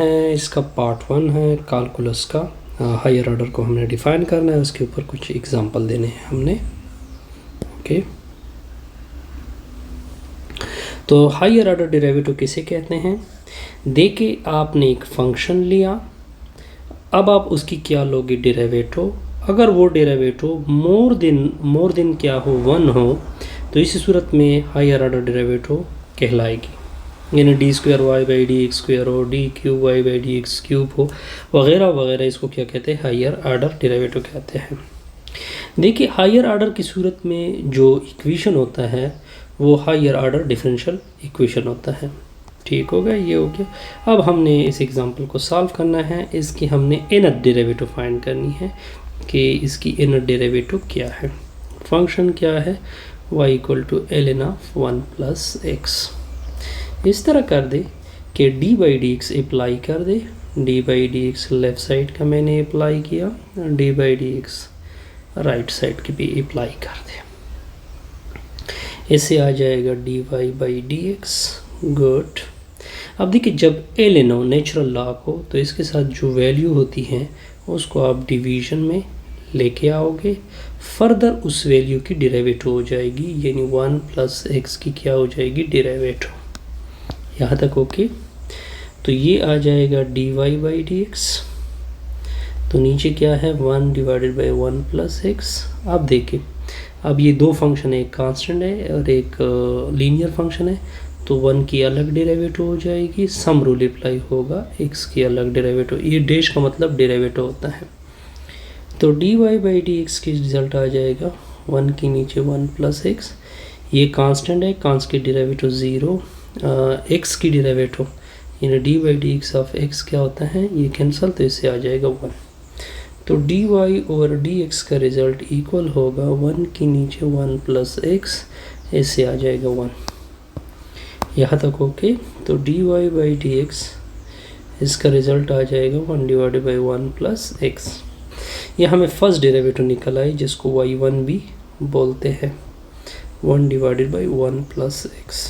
है, इसका पार्ट 1 है कैलकुलस का। हायर ऑर्डर को हमने डिफाइन करना है, उसके ऊपर कुछ एग्जांपल देने हैं हमने। ओके, तो हायर ऑर्डर डेरिवेटिव किसे कहते हैं? देखिए, आपने एक फंक्शन लिया, अब आप उसकी क्या लोगे डेरिवेटिव। अगर वो डेरिवेटिव मोर देन क्या हो 1 हो, तो इस सूरत में हायर ऑर्डर डेरिवेटिव कहलाएगी। यानी d²y/dx² हो, d³ y/dx³ हो, वगैरह वगैरह, इसको क्या कहते हैं? हायर ऑर्डर डेरिवेटिव कहते हैं। देखिए, हायर ऑर्डर की सूरत में जो इक्वेशन होता है वो हायर ऑर्डर डिफरेंशियल इक्वेशन होता है। ठीक हो गया, ये हो गया। अब हमने इस एग्जांपल को सॉल्व करना है। इसकी हमने इनर डेरिवेटिव फाइंड करनी है कि इसकी इनर डेरिवेटिव क्या है। फंक्शन क्या है? y = ln of 1 + x। इस तरह कर दे कि d/dx अप्लाई कर दे। d/dx लेफ़्ट साइड का मैंने अप्लाई किया, d/dx राइट साइड की भी अप्लाई कर दे। इससे आ जाएगा dy/dx। गुड। अब देखिए, जब ln हो, नेचुरल लॉग हो, तो इसके साथ जो वैल्यू होती हैं उसको आप डिवीजन में लेके आओगे। फर्दर उस वैल्यू की डेरिवेटिव हो जाएगी, यानी 1 + x की क्या हो जाएगी? डेरिवेटिव। यहाँ तक ओके। तो ये आ जाएगा dy/dx। तो नीचे क्या है? 1 / 1 + x। अब देखिए, अब ये दो फंक्शन है, एक कांस्टेंट है और एक लीनियर फंक्शन है, तो 1 की अलग डेरिवेटिव हो जाएगी, सम रूल अप्लाई होगा, x की अलग डेरिवेटिव। ये डैश का मतलब डेरिवेटिव होता है। तो dy/dx की रिजल्ट आ जाएगा 1 के नीचे 1 + x। ये कांस्टेंट है, कांस की डेरिवेटिव 0, x की डेरिवेटिव यानी d/dx ऑफ x क्या होता है? ये कैंसिल, तो इससे आ जाएगा 1। तो dy/dx का रिजल्ट इक्वल होगा 1 के नीचे 1 + x, इससे आ जाएगा 1। यहाँ तक ओके। तो dy/dx इसका रिजल्ट आ जाएगा 1 / 1 + x। ये हमें फर्स्ट डेरिवेटिव निकल आई, जिसको y1 भी बोलते हैं, 1 / 1 + x।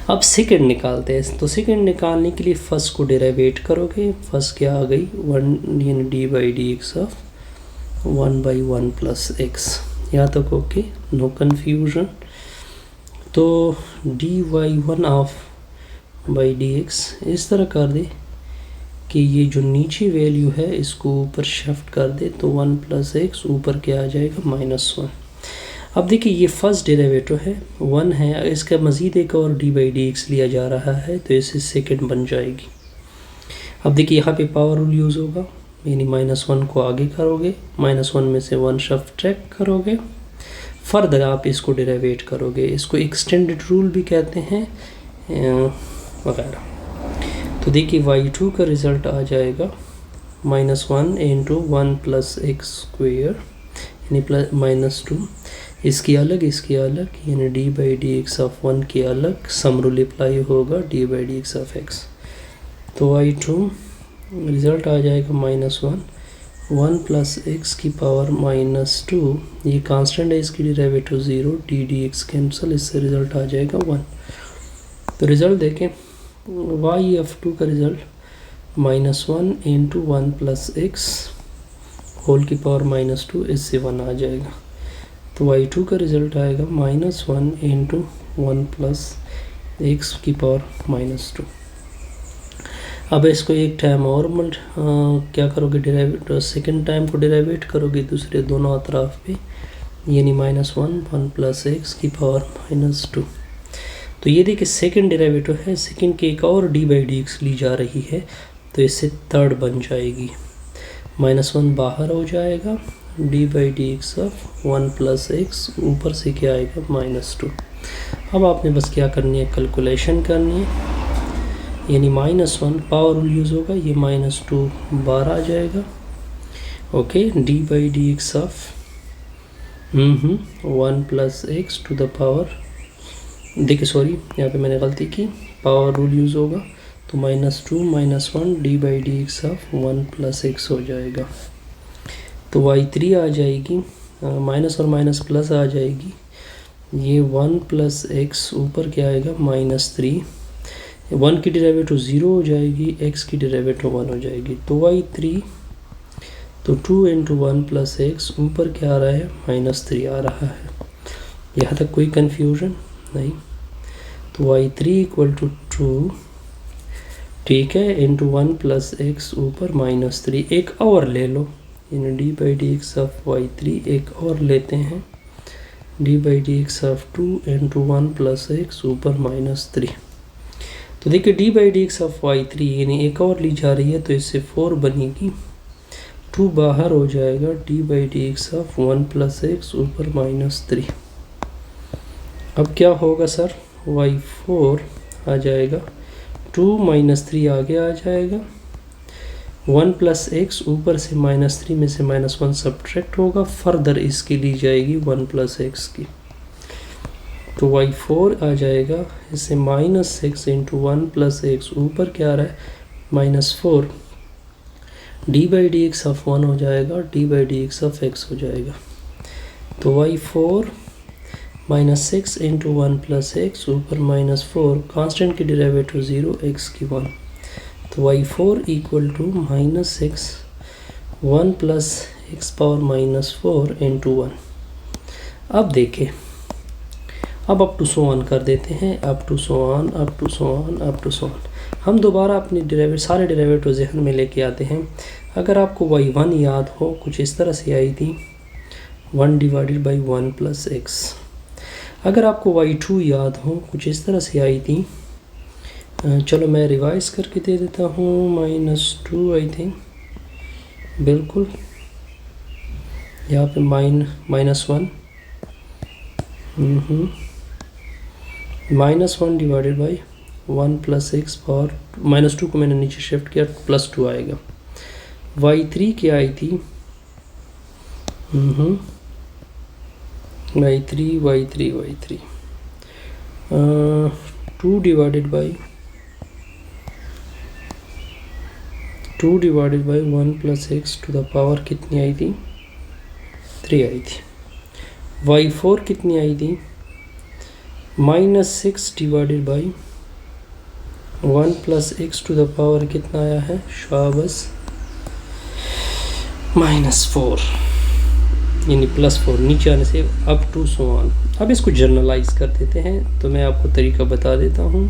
अब सेकंड निकालते हैं। तो सेकंड निकालने के लिए फर्स्ट को डेरिवेट करोगे। फर्स्ट क्या आ गई? 1 यानी d/dx ऑफ 1 / 1 + x। यहाँ तक ओके, नो कन्फ्यूजन। तो dy1 ऑफ dx इस तरह कर दे कि ये जो नीचे वैल्यू है इसको ऊपर शिफ्ट कर दे, तो 1 + x ऊपर क्या आ जाएगा? -1। अब देखिए, ये फर्स्ट डेरिवेटिव है, 1 है, इसका मज़ीद एक और d/dx लिया जा रहा है, तो इससे सेकंड बन जाएगी। अब देखिए, यहाँ पे पावर रूल यूज़ होगा, यानी -1 को आगे करोगे, -1 में से 1 सब्ट्रैक्ट करोगे, फर्दर आप इसको डेरिवेट करोगे। इसको एक्सटेंडेड रूल भी कहते हैं वगैरह। तो देखिए, y2 का रिज़ल्ट आ जाएगा -1 × 1 + x² यानी -2। इसकी अलग यानी d/dx ऑफ 1 की अलग, सम रूल अप्लाई होगा, d/dx ऑफ x। तो y2 रिज़ल्ट आ जाएगा -1 + x की पावर -2। ये कांस्टेंट है, इसकी डेरिवेटिव 0, ddx कैंसिल, इससे रिज़ल्ट आ जाएगा 1। तो रिज़ल्ट देखें, y(2) का रिज़ल्ट -1 × 1 + x होल की पावर -2, इससे 1 आ जाएगा। तो y2 का रिज़ल्ट आएगा -1 × 1 + x की पावर -2। अब इसको एक टाइम और क्या करोगे? डेरिवेटिव सेकंड टाइम को डेरिवेट करोगे दूसरे दोनों अतराफ पे, यानी -1 + x की पावर -2। तो ये देखिए, सेकंड डेरिवेटिव है, सेकंड की एक और d/dx ली जा रही है, तो इससे थर्ड बन जाएगी। -1 बाहर हो जाएगा, d/dx ऑफ 1 + x ऊपर से क्या आएगा? -2। अब आपने बस क्या करनी है? कैलकुलेशन करनी है, यानी -1 पावर रूल यूज़ होगा, ये -2 बाहर आ जाएगा। Okay, d/dx of 1 + x to the power, देखिए सॉरी, यहाँ पे मैंने गलती की, पावर रूल यूज़ होगा, तो -2 -1 d/dx ऑफ 1 + x हो जाएगा। तो y3 आ जाएगी, माइनस और माइनस प्लस आ जाएगी, ये 1 + x ऊपर क्या आएगा? -3, 1 की डेरिवेटिव 0 हो जाएगी, x की डेरिवेटिव 1 हो जाएगी। तो y3 तो 2 इंटू 1 प्लस एक्स, ऊपर क्या आ रहा है -3 आ रहा है। यहाँ तक कोई कन्फ्यूजन नहीं। तो y3 इक्वल टू 2, ठीक है, इंटू 1 प्लस एक्स, ऊपर -3। एक और ले लो, यानी D by D x of y3 एक और लेते हैं, D by D x of 2 into 1 plus x, ऊपर -3। तो देखिए D by D x of y3 यानी एक और ली जा रही है, तो इससे 4 बनेगी, 2 बाहर हो जाएगा, D by D x of 1 plus x, ऊपर -3। अब क्या होगा सर, y4 आ जाएगा, 2 -3 आगे आ जाएगा, 1 प्लस एक्स, ऊपर से -3 में से -1 सब्ट्रैक्ट होगा, फर्दर इसकी ली जाएगी 1 प्लस एक्स की। तो y4 आ जाएगा, इससे -6 इंटू 1 प्लस एक्स, ऊपर क्या आ रहा है -4, D by D x of 1 हो जाएगा, D by D x of x हो जाएगा। तो y4 -6 इंटू 1 प्लस एक्स, ऊपर -4, कांस्टेंट की डेरिवेटिव 0, x की 1। तो y4 equal to -6 1 plus x power -4 into 1। अब देखें, अब अप टू सो ऑन कर देते हैं, up to so on, up to so on, up to so on. हम दोबारा अपनी सारे डेरिवेटिव जहन में लेके आते हैं। अगर आपको y1 याद हो, कुछ इस तरह से आई थी, 1 डिवाइडेड बाई 1 प्लस एक्स। अगर आपको y2 याद हो, कुछ इस तरह से आई थी, चलो मैं रिवाइज करके दे देता हूँ, -2 आई थिंक, बिल्कुल, यहाँ पे -1, -1 divided by 1 plus x power, -2 को मैंने नीचे शिफ्ट किया, +2 आएगा। y3 क्या आई थी, y3 2 divided by 1 plus x to the power कितनी आई थी, 3 आई थी। y4 कितनी आई थी, -6 divided by 1 plus x to the power कितना आया है, शाबाश, -4, यानी +4, नीचे आने से अप टू सो ऑन। अब इसको जर्नलाइज कर देते हैं, तो मैं आपको तरीका बता देता हूँ,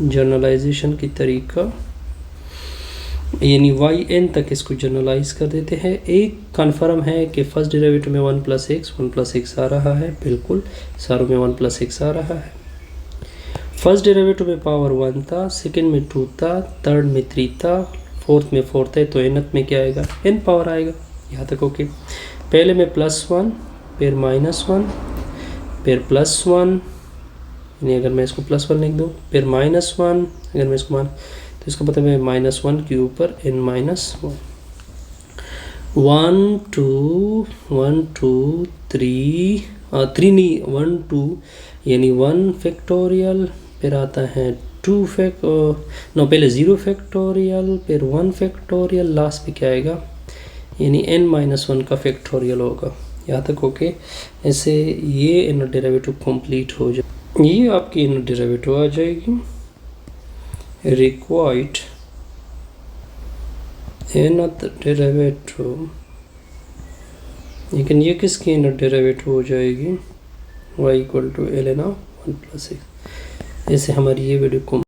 जर्नलाइजेशन की तरीका, यानी yn तक इसको जर्नलाइज कर देते हैं। एक कन्फर्म है कि फर्स्ट डेरिवेटिव में 1 प्लस एक्स आ रहा है, बिल्कुल सारों में 1 प्लस एक्स आ रहा है। फर्स्ट डेरिवेटिव में पावर 1 था, सेकंड में 2 था, थर्ड में 3 था, फोर्थ में 4 है, तो nth में क्या आएगा, n पावर आएगा। यहाँ तक ओके। पहले में +1, फिर -1, फिर +1, यानी अगर मैं इसको +1 लिख दूँ, फिर -1, अगर मैं इसको तो इसका मतलब है -1 के ऊपर n -1, 1 2 1 2 3 3 नहीं 1 2, यानी 1 फैक्टोरियल, फिर आता है 2 पहले 0 फैक्टोरियल, फिर 1 फैक्टोरियल, लास्ट पे क्या आएगा, यानी n-1 का फैक्टोरियल होगा। यहाँ तक ओके। ऐसे ये इनर डेरिवेटिव कंप्लीट हो जाए, ये आपकी इनर डेरिवेटिव आ जाएगी, रिक्वायर्ड nth डेरिवेटिव, लेकिन ये किसकी इनर डेरिवेटिव हो जाएगी, y = ln 1 + x। ऐसे हमारी ये वीडियो को